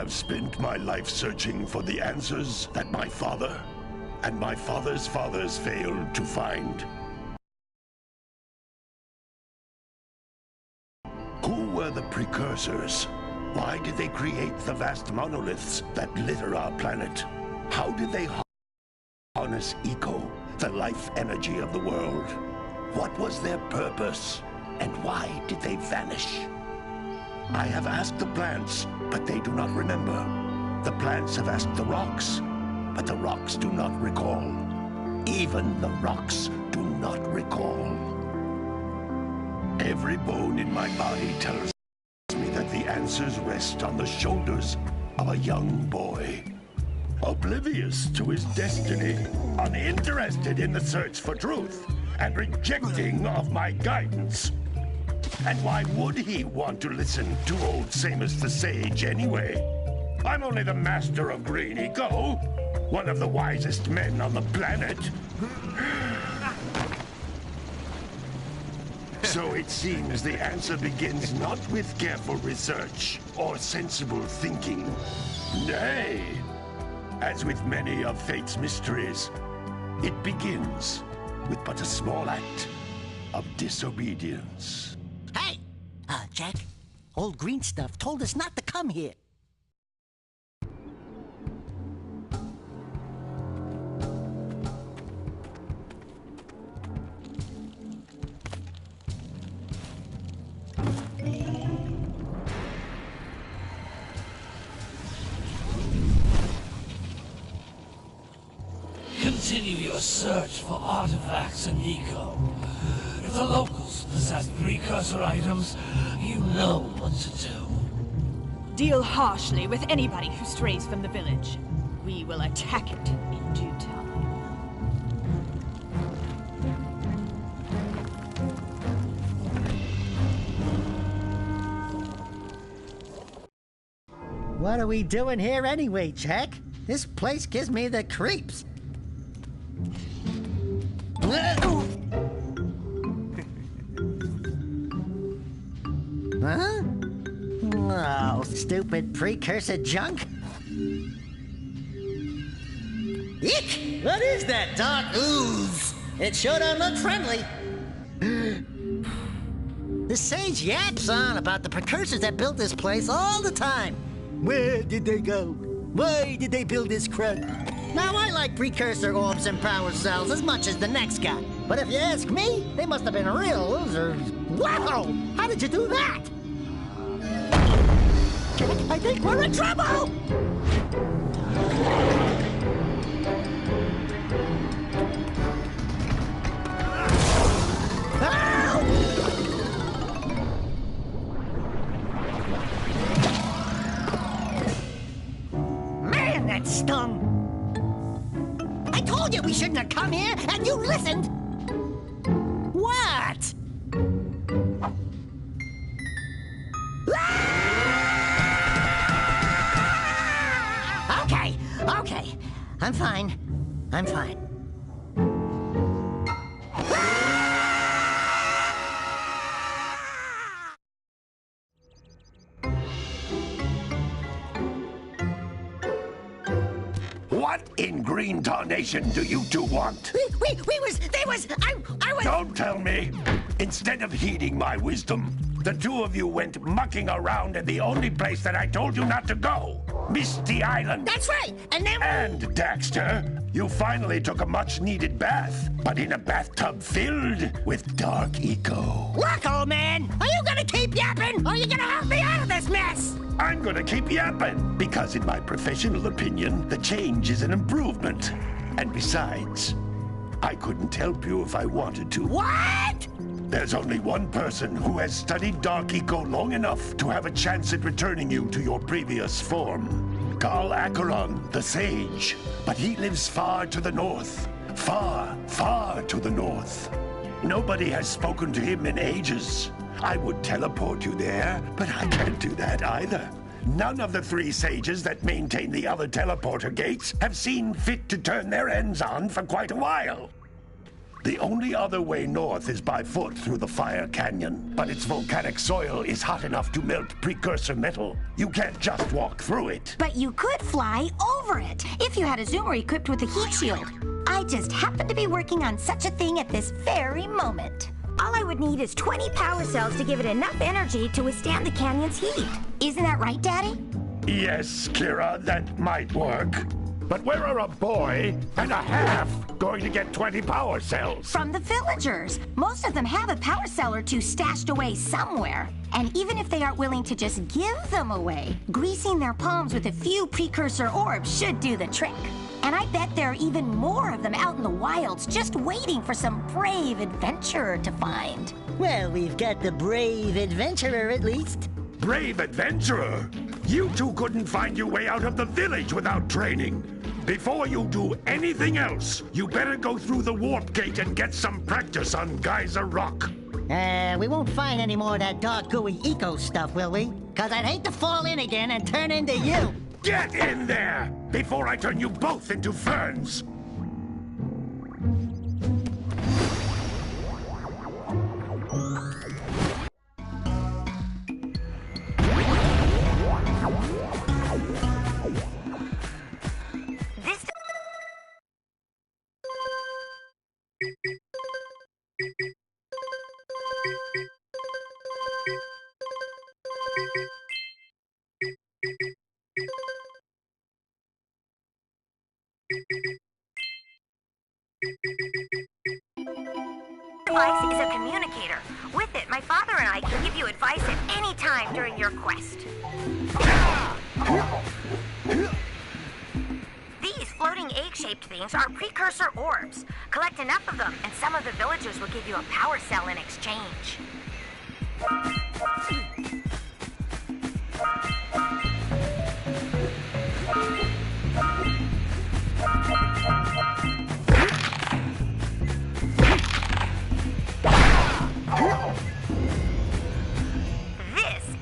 have spent my life searching for the answers that my father and my father's fathers failed to find. Who were the Precursors? Why did they create the vast monoliths that litter our planet? How did they harness eco, the life energy of the world? What was their purpose? And why did they vanish? I have asked the plants, but they do not remember. The plants have asked the rocks, but the rocks do not recall. Even the rocks do not recall. Every bone in my body tells me that the answers rest on the shoulders of a young boy. Oblivious to his destiny, uninterested in the search for truth, and rejecting of my guidance. And why would he want to listen to old Samus the Sage anyway? I'm only the master of green eco, one of the wisest men on the planet. So it seems the answer begins not with careful research or sensible thinking. Nay, as with many of fate's mysteries, it begins with but a small act of disobedience. Hey! Jack, old green stuff told us not to come here. Continue your search for artifacts and eco. If the locals possess precursor items, you know what to do. Deal harshly with anybody who strays from the village. We will attack it in due time. What are we doing here anyway, Jack? This place gives me the creeps. Huh? Oh, stupid precursor junk. Eek! What is that dark ooze? It sure don't look friendly. The sage yaps on about the precursors that built this place all the time. Where did they go? Why did they build this crud? Now, I like precursor orbs and power cells as much as the next guy. But if you ask me, they must have been real losers. Wow! How did you do that? I think we're in trouble! Man, that stung! I told you we shouldn't have come here, and you listened! What? Okay. I'm fine. I'm fine. What in green tarnation do you two want? I was... Don't tell me! Instead of heeding my wisdom, the two of you went mucking around in the only place that I told you not to go. Misty Island. That's right, and then... And, Daxter, you finally took a much-needed bath, but in a bathtub filled with dark eco. Look, old man, are you gonna keep yapping, or are you gonna help me out of this mess? I'm gonna keep yapping, because in my professional opinion, the change is an improvement. And besides, I couldn't help you if I wanted to. What? There's only one person who has studied Dark Eco long enough to have a chance at returning you to your previous form. Carl Acheron, the Sage. But he lives far to the north. Far, far to the north. Nobody has spoken to him in ages. I would teleport you there, but I can't do that either. None of the three sages that maintain the other teleporter gates have seen fit to turn their ends on for quite a while. The only other way north is by foot through the Fire Canyon, but its volcanic soil is hot enough to melt precursor metal. You can't just walk through it. But you could fly over it if you had a zoomer equipped with a heat shield. I just happen to be working on such a thing at this very moment. All I would need is 20 power cells to give it enough energy to withstand the canyon's heat. Isn't that right, Daddy? Yes, Kira, that might work. But where are a boy and a half going to get 20 power cells? From the villagers. Most of them have a power cell or two stashed away somewhere. And even if they aren't willing to just give them away, greasing their palms with a few precursor orbs should do the trick. And I bet there are even more of them out in the wilds just waiting for some brave adventurer to find. Well, we've got the brave adventurer at least. Brave adventurer? You two couldn't find your way out of the village without training. Before you do anything else, you better go through the warp gate and get some practice on Geyser Rock. We won't find any more of that dark gooey eco stuff, will we? 'Cause I'd hate to fall in again and turn into you. Get in there before I turn you both into ferns. Device is a communicator. With it, my father and I can give you advice at any time during your quest. These floating egg-shaped things are precursor orbs. Collect enough of them, and some of the villagers will give you a power cell in exchange.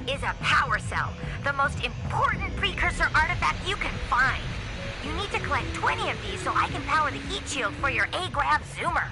Is a power cell, the most important precursor artifact you can find. You need to collect 20 of these so I can power the heat shield for your A-Grav zoomer.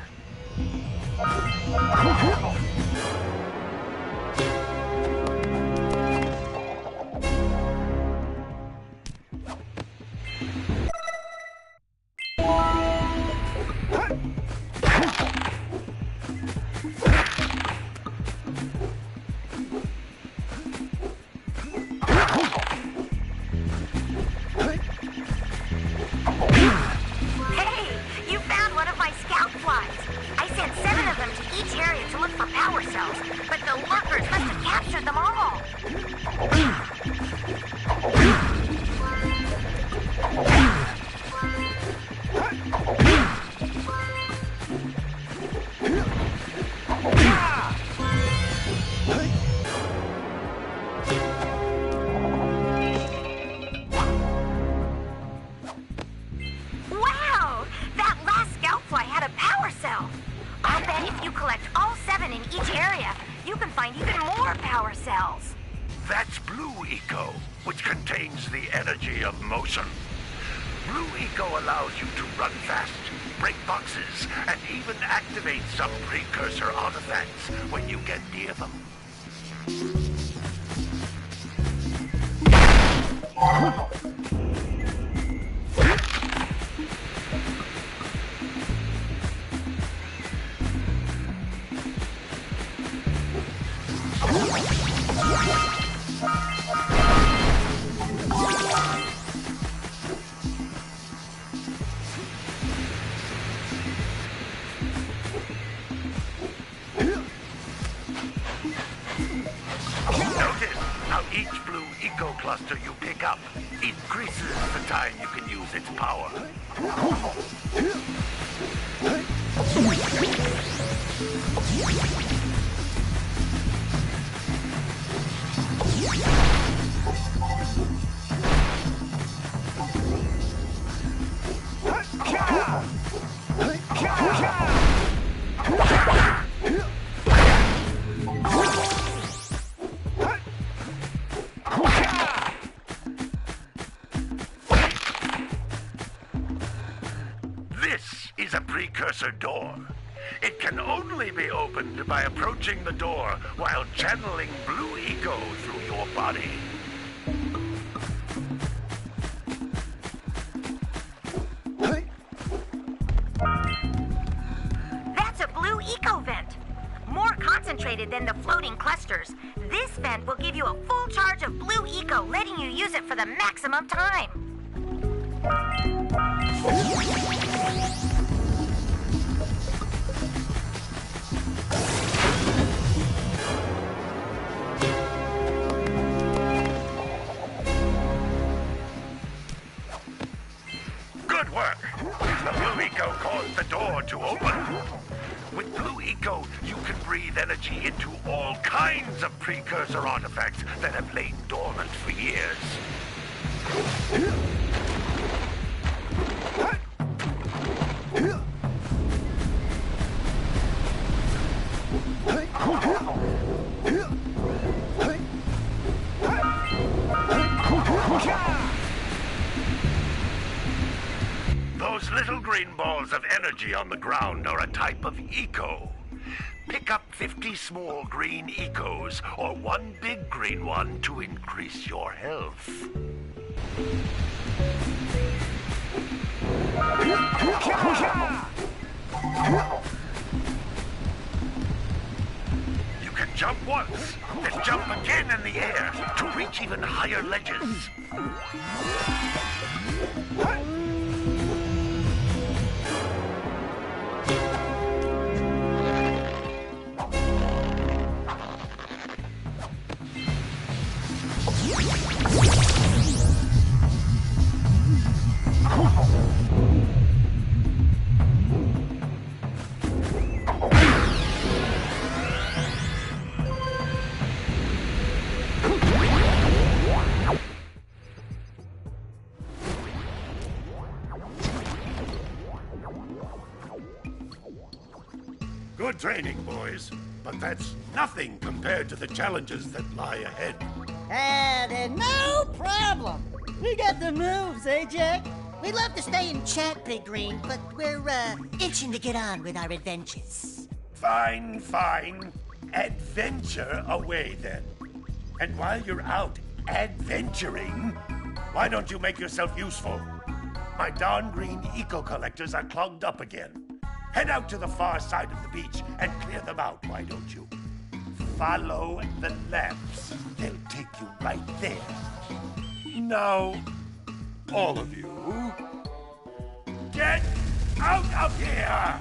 Some precursor artifacts when you get near them. Cluster you pick up increases the time you can use its power. This is a precursor door. It can only be opened by approaching the door while channeling blue eco through your body. That's a blue eco vent. More concentrated than the floating clusters. This vent will give you a full charge of blue eco, letting you use it for the maximum time. Good work. The blue eco caused the door to open. With blue eco, you can breathe energy into all kinds of precursor artifacts that have lain dormant for years. Those little green balls of energy on the ground are a type of eco. Pick up 50 small green ecos or one big green one to increase your health. You can jump once, then jump again in the air to reach even higher ledges. Good training, boys, but that's nothing compared to the challenges that lie ahead. Then no problem. We got the moves, eh, Jack? We'd love to stay and chat, Big Green, but we're, itching to get on with our adventures. Fine, fine. Adventure away, then. And while you're out adventuring, why don't you make yourself useful? My darn green eco-collectors are clogged up again. Head out to the far side of the beach and clear them out, why don't you? Follow the lamps. They'll take you right there. Now, all of you, get out of here!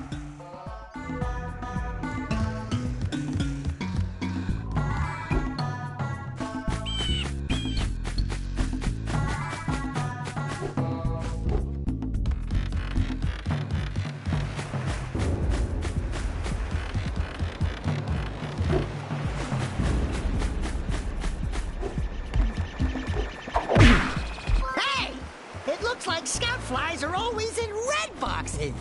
Looks like scout flies are always in red boxes.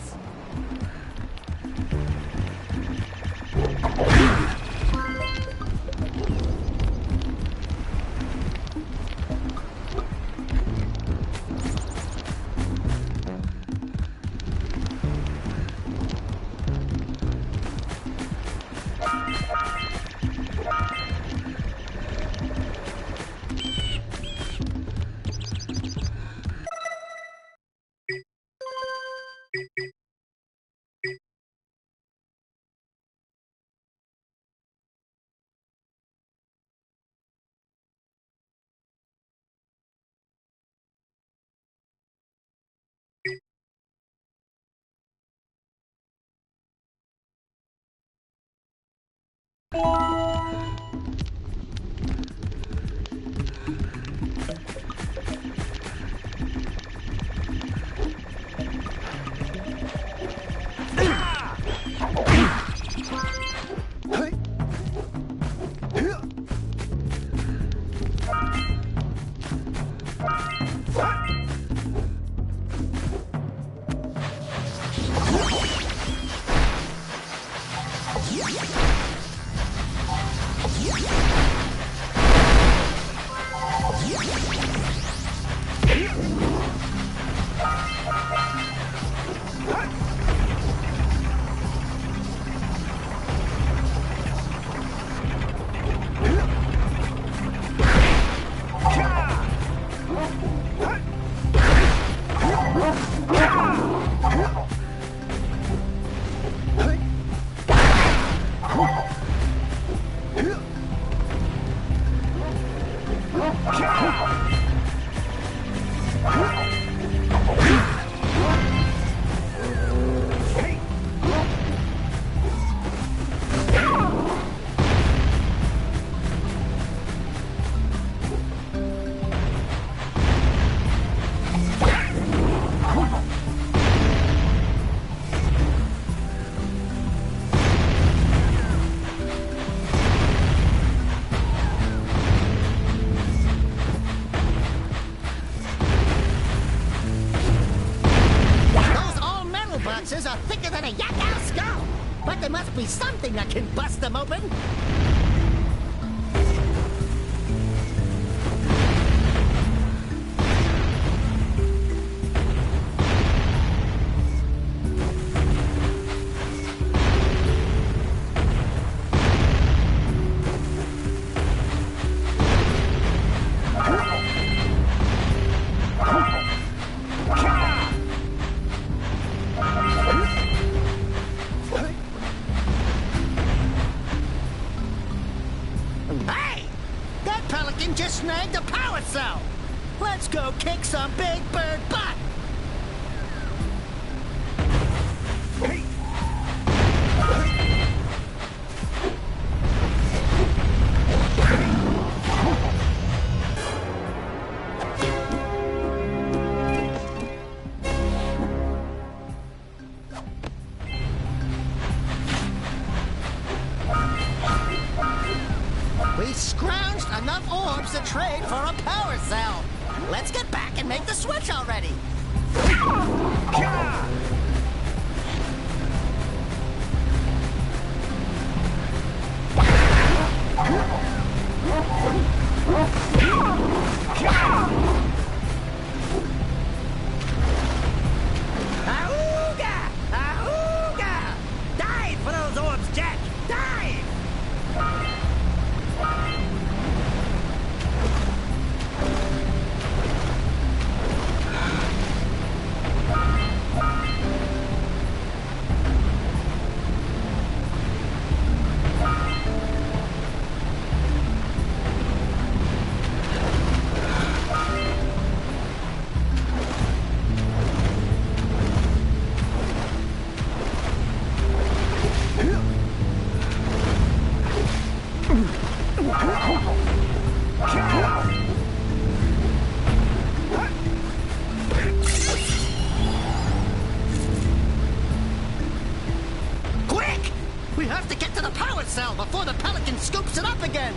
Are thicker than a yak-owl skull, but there must be something that can bust them open. Just snagged a power cell. Let's go kick some big bird butt. We scrounged enough orbs to trade for a power cell. Let's get back and make the switch already. Ahooga! Ahooga! Dive for those orbs, Jack! Dive! Quick! We have to get to the power cell before the Pelican scoops it up again!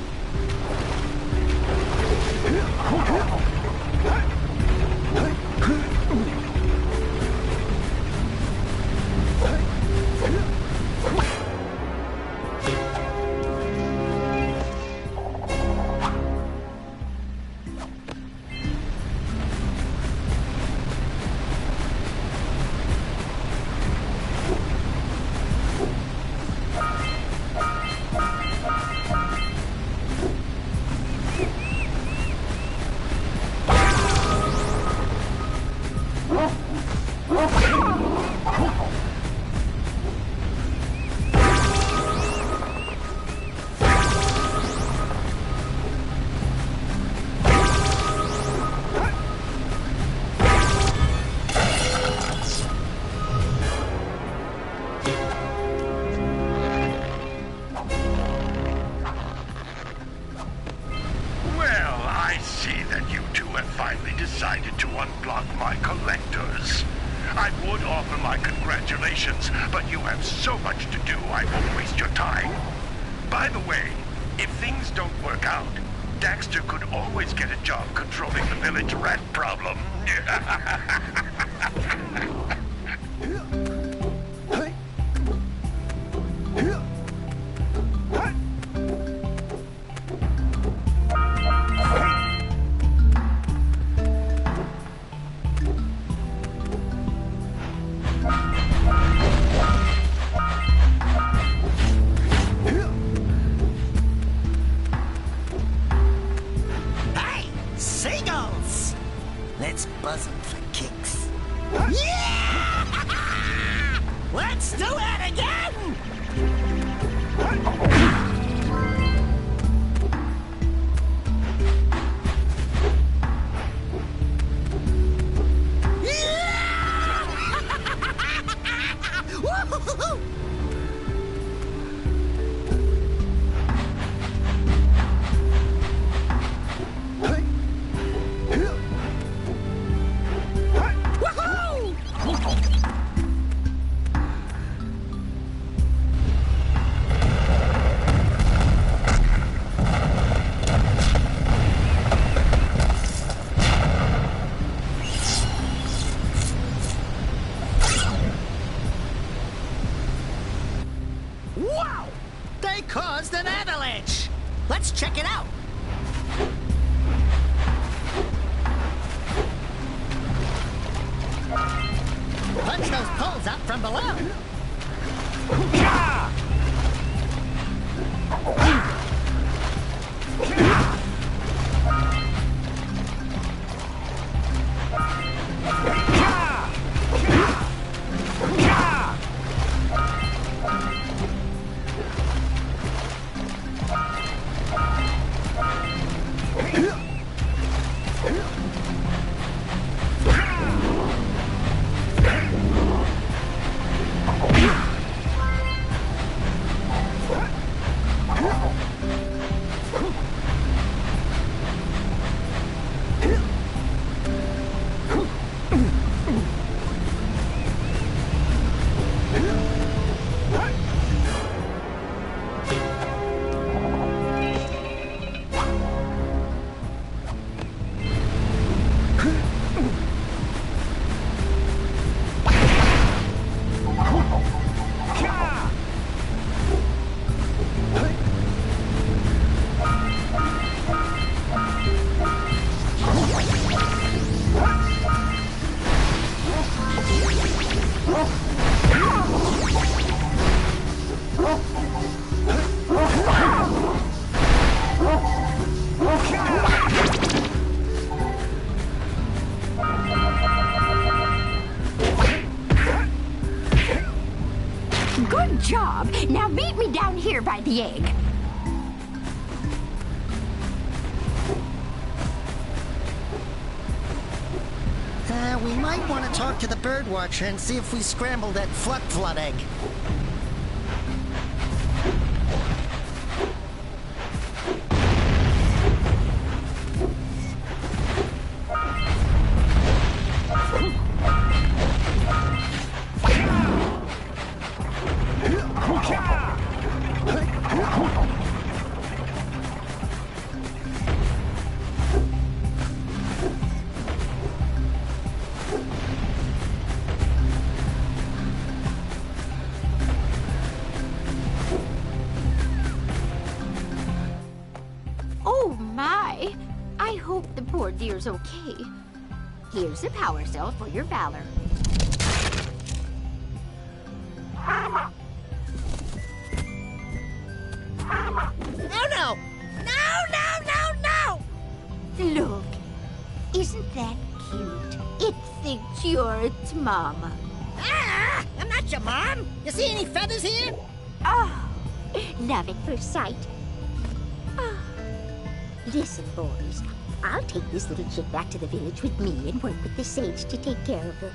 decided to unblock my collectors. I would offer my congratulations, but you have so much to do, I won't waste your time. By the way, if things don't work out, Daxter could always get a job controlling the village rat problem. Hey, seagulls! Let's buzz them for kicks. do it again! Wow! They caused an avalanche! Let's check it out! Punch those poles up from below! Good job. Now meet me down here by the egg. We might want to talk to the bird watcher and see if we scramble that flood egg. Oh my! I hope the poor deer's okay. Here's a power cell for your valor. No, no! No, no, no, no! Look, isn't that cute? It thinks you're its mama. Ah! I'm not your mom! You see any feathers here? Oh, love at first sight. Oh. Listen, boys, I'll take this little chick back to the village with me and work with the sage to take care of her.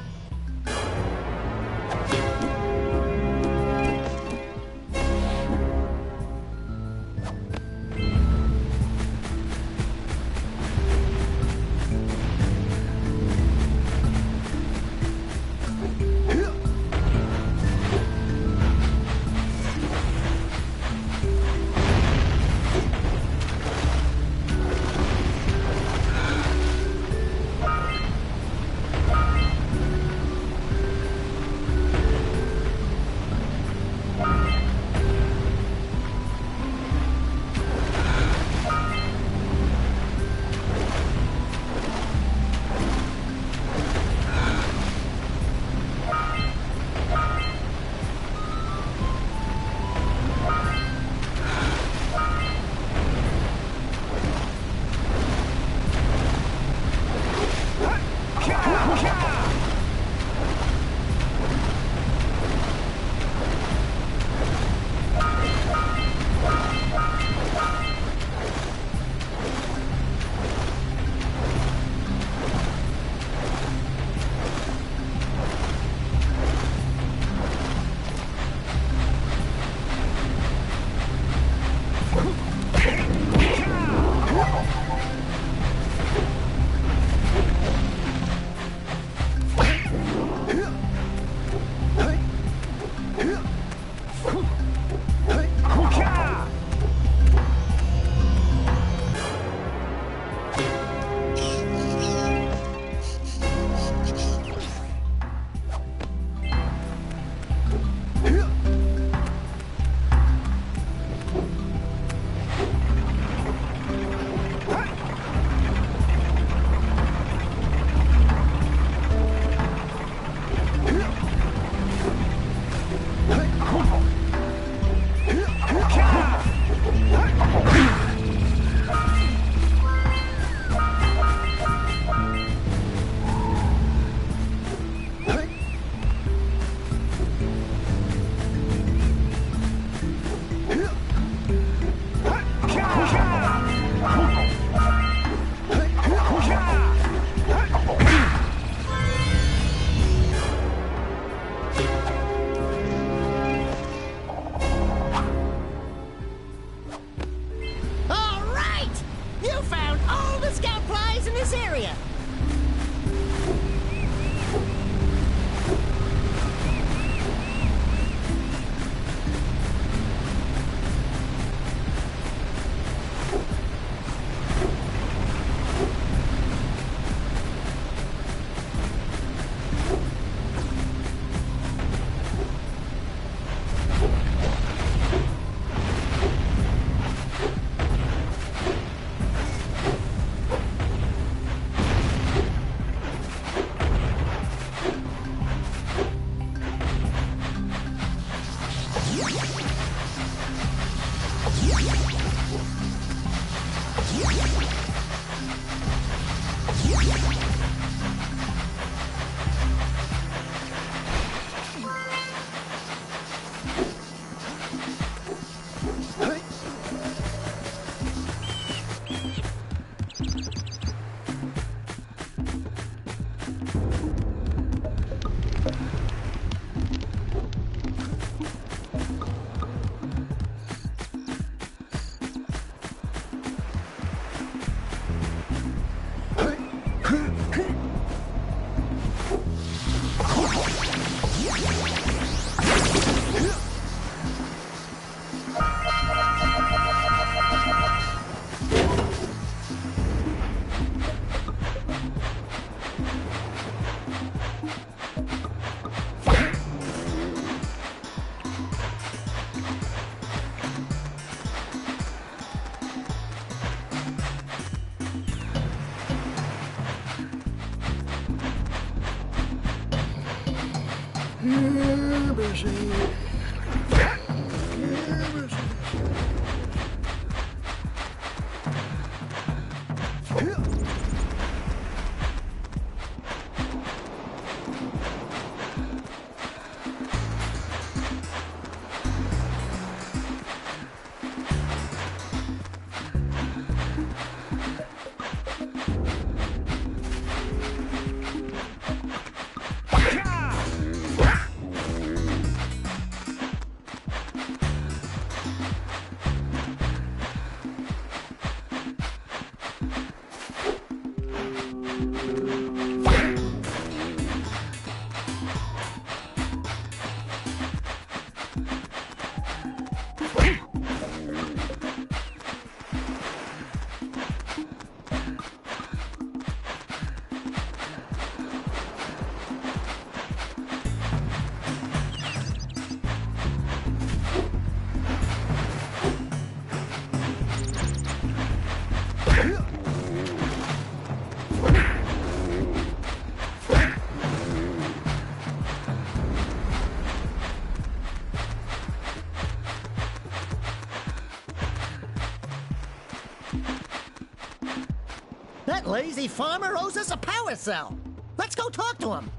That lazy farmer owes us a power cell. Let's go talk to him.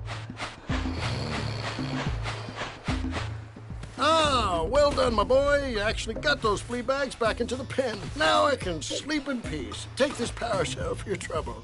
Ah, well done, my boy. You actually got those flea bags back into the pen. Now I can sleep in peace. Take this power cell for your trouble.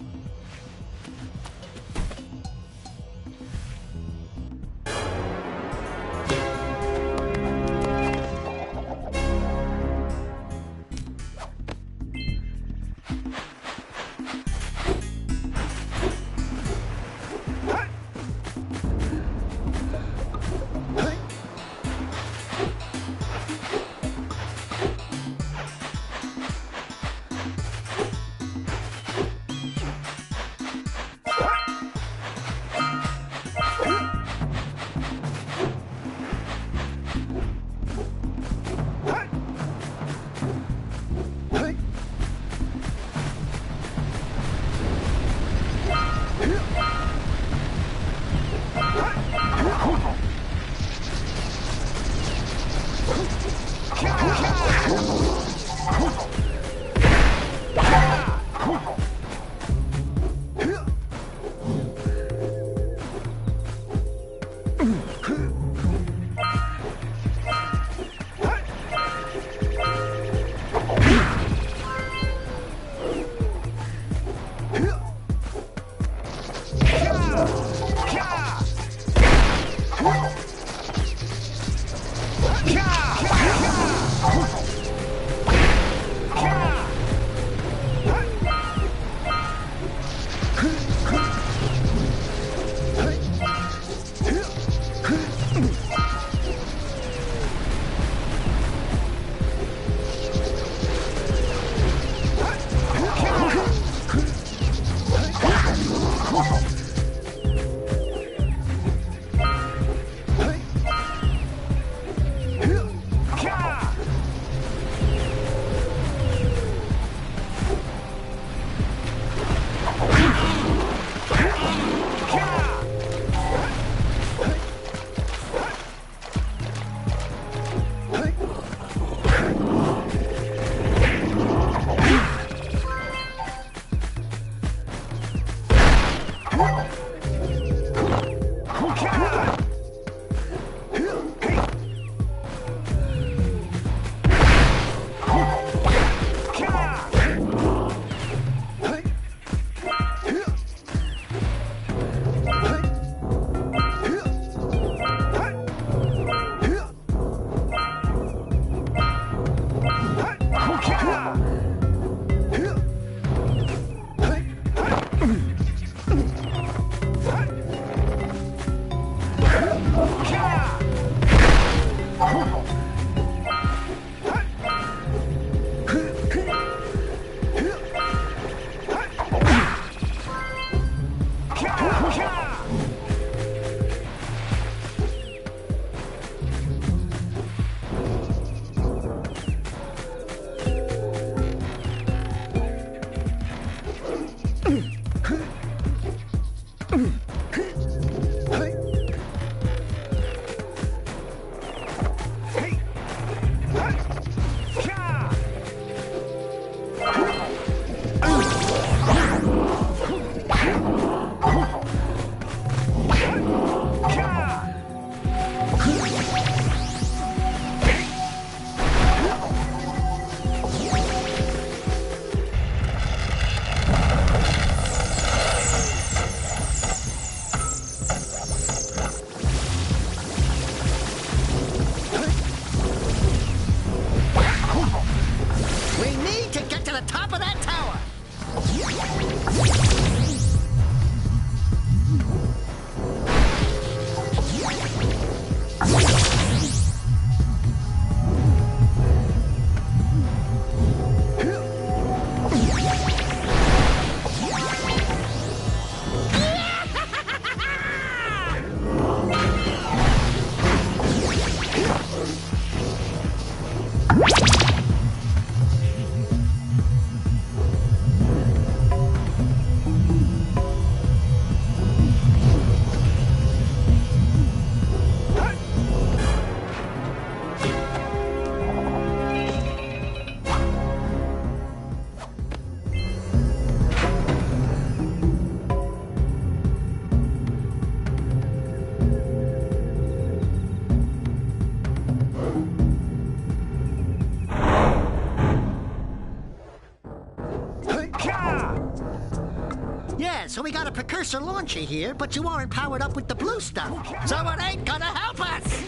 Yeah, so we got a Precursor launcher here, but you aren't powered up with the blue stuff. So it ain't gonna help us!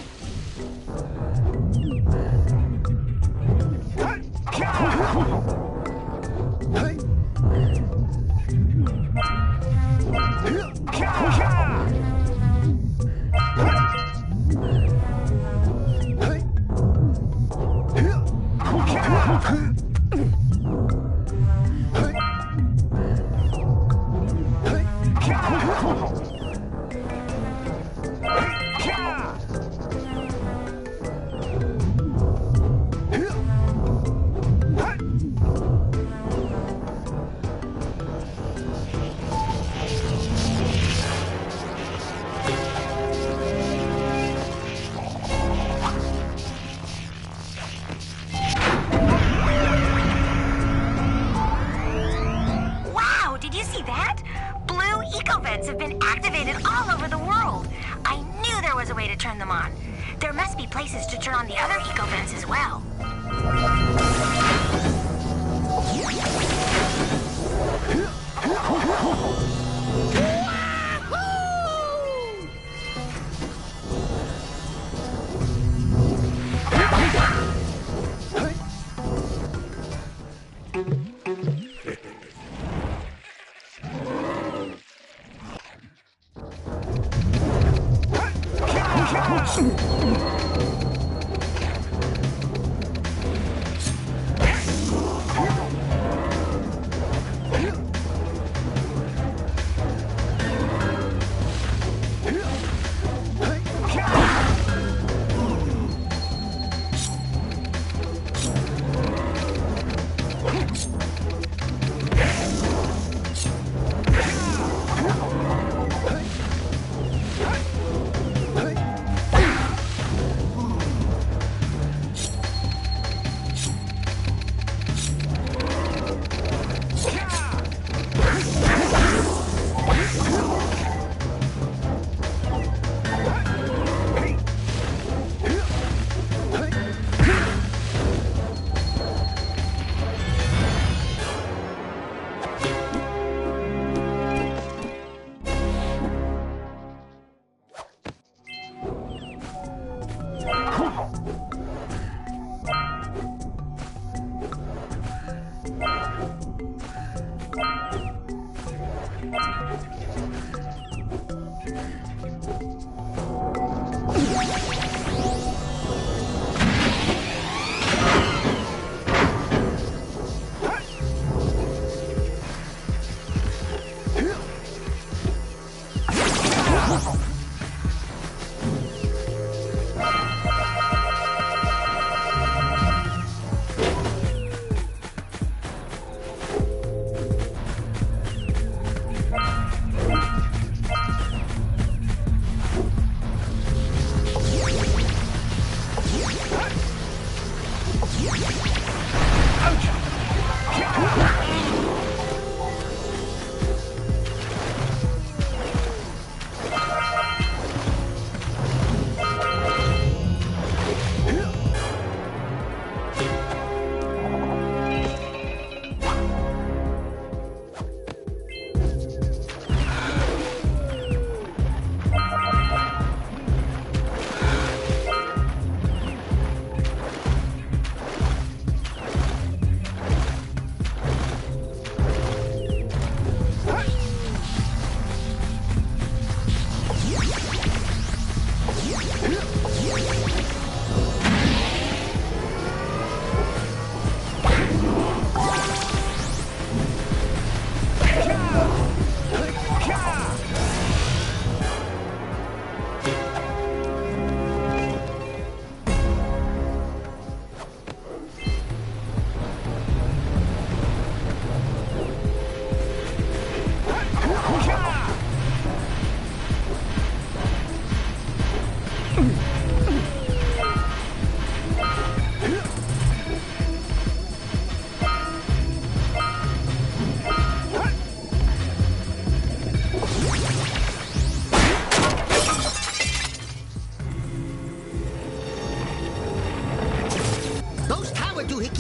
Have been activated all over the world. I knew there was a way to turn them on. There must be places to turn on the other eco vents as well.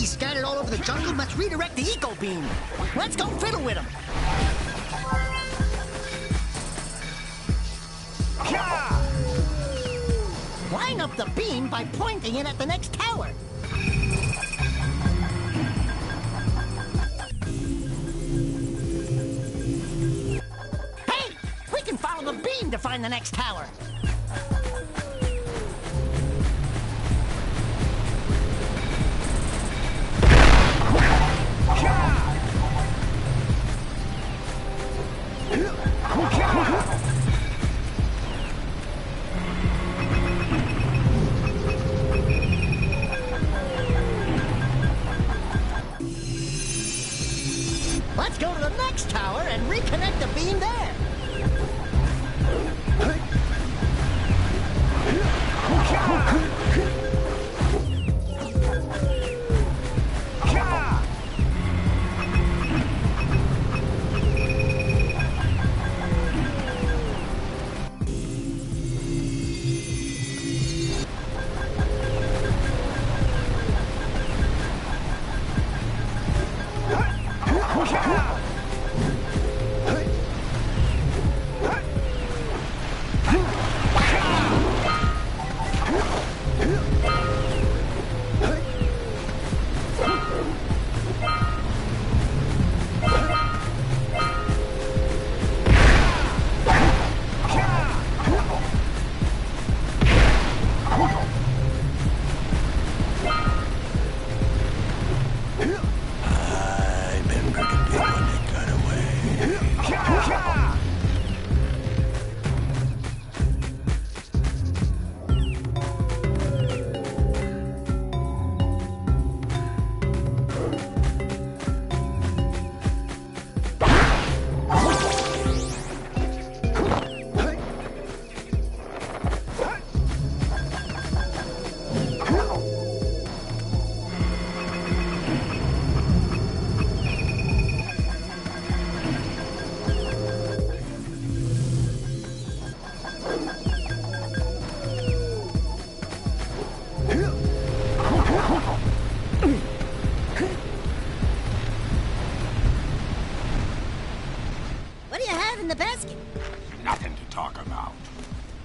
Scattered all over the jungle must redirect the eco beam. Let's go fiddle with them. Line up the beam by pointing it at the next tower. Hey! We can follow the beam to find the next tower. Let's go to the next tower and reconnect the beam there.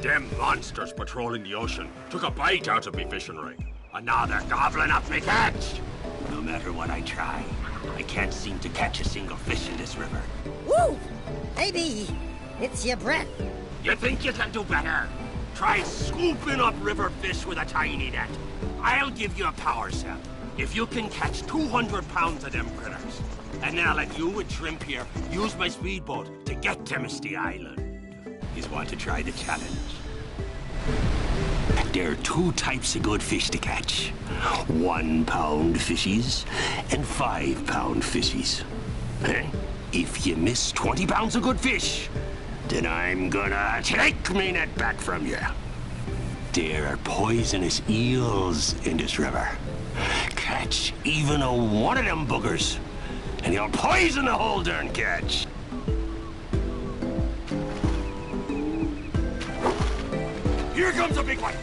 Them monsters patrolling the ocean took a bite out of me fishing ring. And now they're gobbling up me catch. No matter what I try, I can't seem to catch a single fish in this river. Woo! Maybe it's your breath. You think you can do better? Try scooping up river fish with a tiny net. I'll give you a power cell if you can catch 200 pounds of them critters. And then I'll let you and Shrimp here use my speedboat to get to Misty Island. You want to try the challenge? There are two types of good fish to catch. 1 pound fishies and 5 pound fishies. If you miss 20 pounds of good fish, then I'm gonna take me net back from you. There are poisonous eels in this river. Catch even one of them buggers, and you'll poison the whole darn catch. Here comes a big one!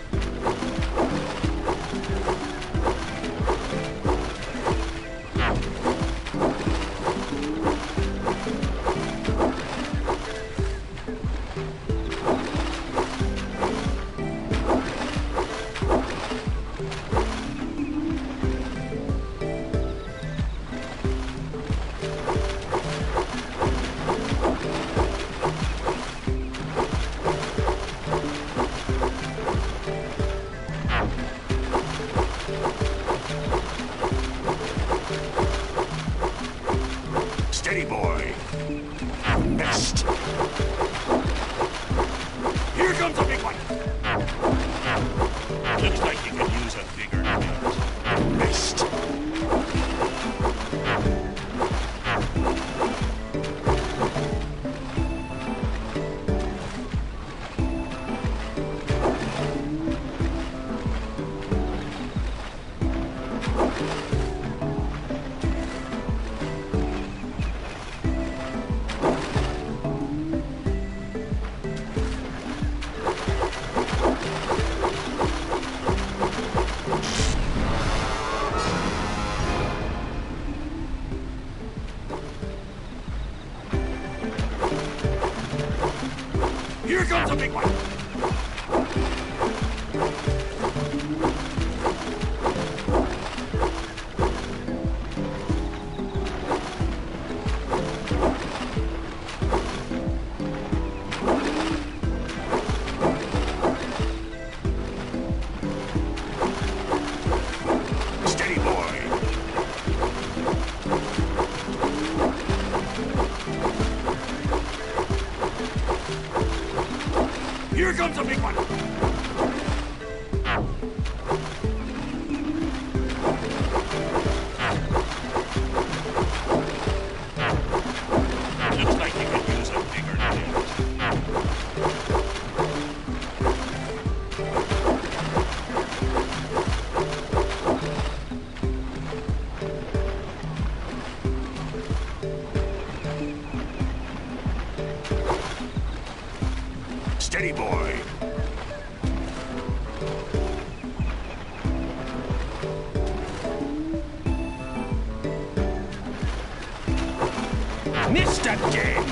Missed again!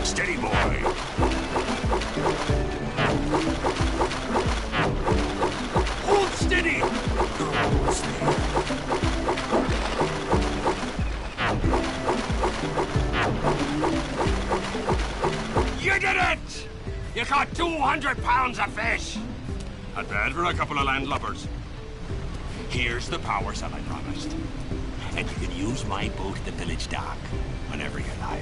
Steady, boy. Hold steady! Almost there. You did it! You caught 200 pounds of fish! Not bad for a couple of landlubbers. Here's the power cell I promised. And you can use my boat at the village dock whenever you like.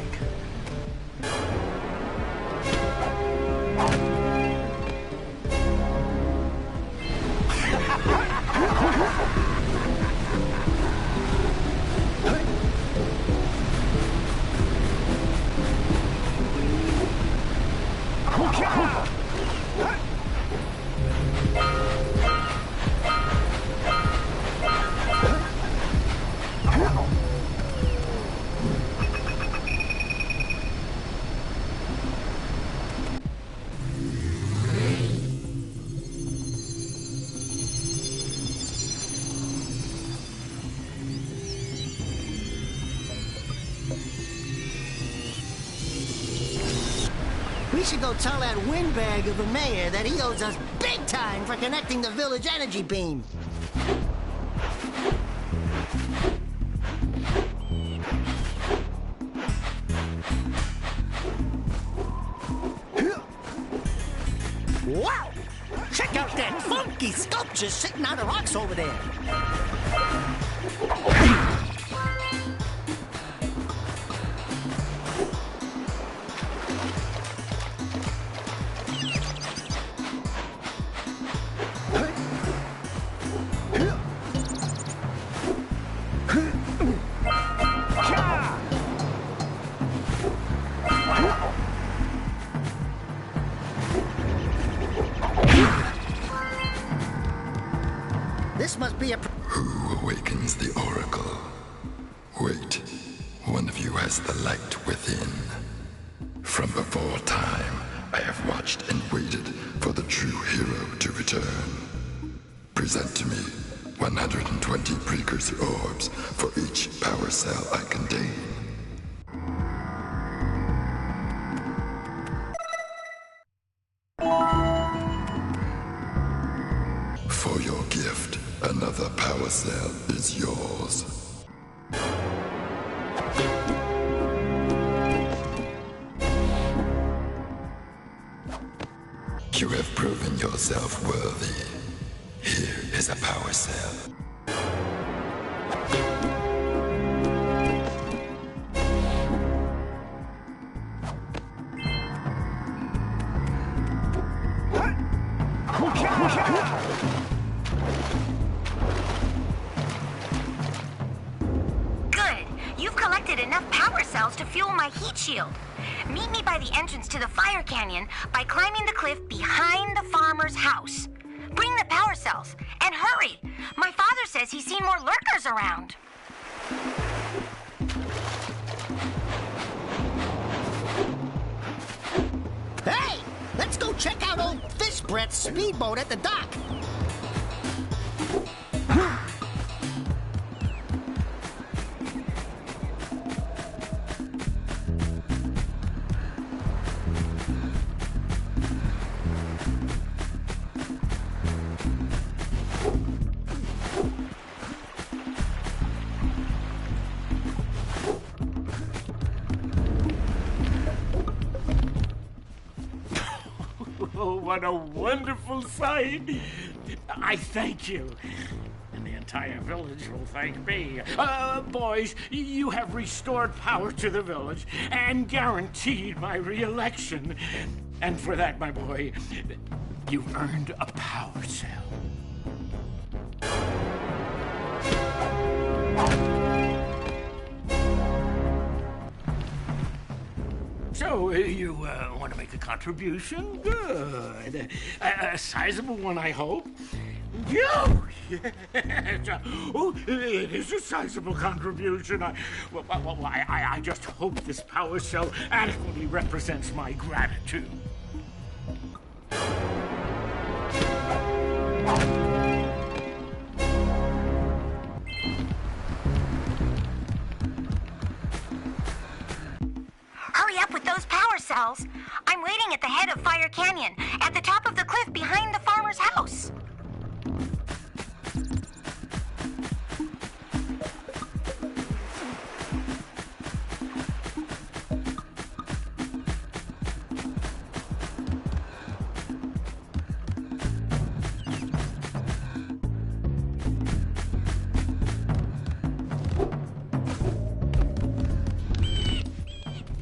We should go tell that windbag of a mayor that he owes us big time for connecting the village energy beam. Wow! Check out that funky sculpture sitting on the rocks over there. This must be a... Who awakens the oracle? Wait, one of you has the light within. From before time, I have watched and waited for the true hero to return. Present to me 120 precursor orbs for each power cell I contain. For your gift, another power cell is yours. You have proven yourself worthy. Here is a power cell. Good. You've collected enough power cells to fuel my heat shield. Meet me by the entrance to the fire canyon by climbing the cliff behind the farmer's house. Bring the power cells, and hurry! My father says he's seen more lurkers around. Hey! Let's go check out old Fish Brett's speedboat at the dock. Oh, what a wonderful sight! I thank you. And the entire village will thank me. Boys, you have restored power to the village and guaranteed my re-election. And for that, my boy, you've earned a power cell. So, you want to make a contribution? Good. A sizable one, I hope. Yes. Oh, it is a sizable contribution. I just hope this power cell adequately represents my gratitude. cells. I'm waiting at the head of Fire Canyon, at the top of the cliff behind the farmer's house.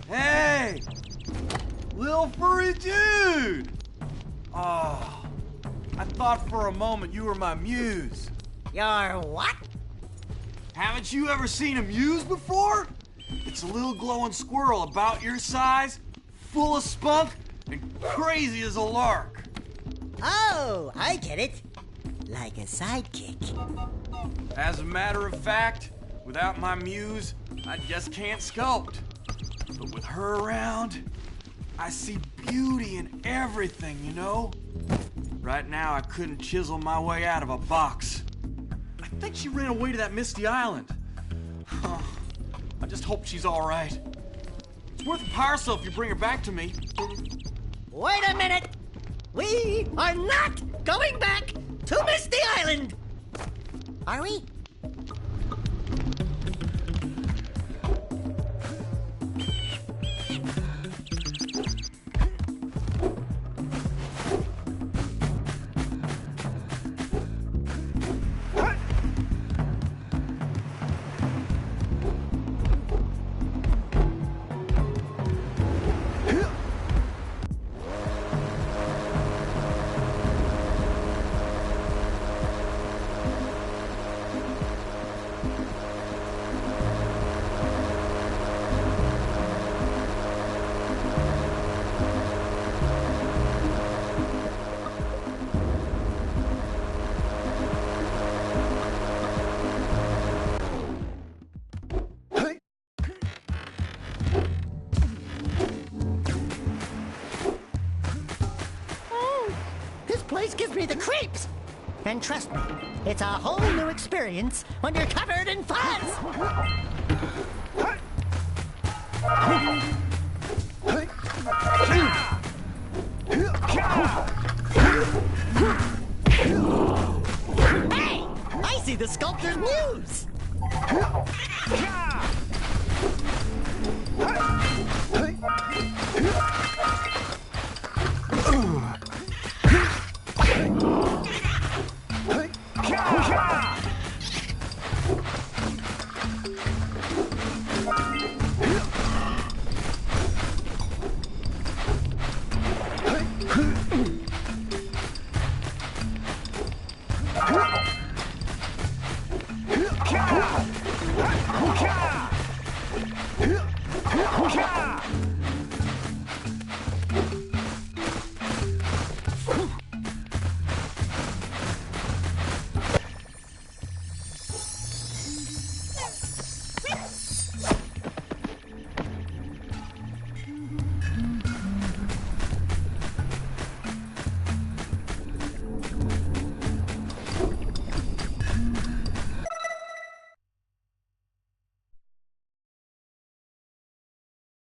Hey! Little furry dude! Oh, I thought for a moment you were my muse. Your what? Haven't you ever seen a muse before? It's a little glowing squirrel about your size, full of spunk, and crazy as a lark. Oh, I get it. Like a sidekick. As a matter of fact, without my muse, I just can't sculpt. But with her around, I see beauty in everything, you know? Right now, I couldn't chisel my way out of a box. I think she ran away to that misty island. Huh. I just hope she's all right. It's worth a power cell if you bring her back to me. Wait a minute! We are not going back to Misty Island! Are we? This place gives me the creeps! And trust me, it's a whole new experience when you're covered in fuzz! Hey! I see the sculptor's muse!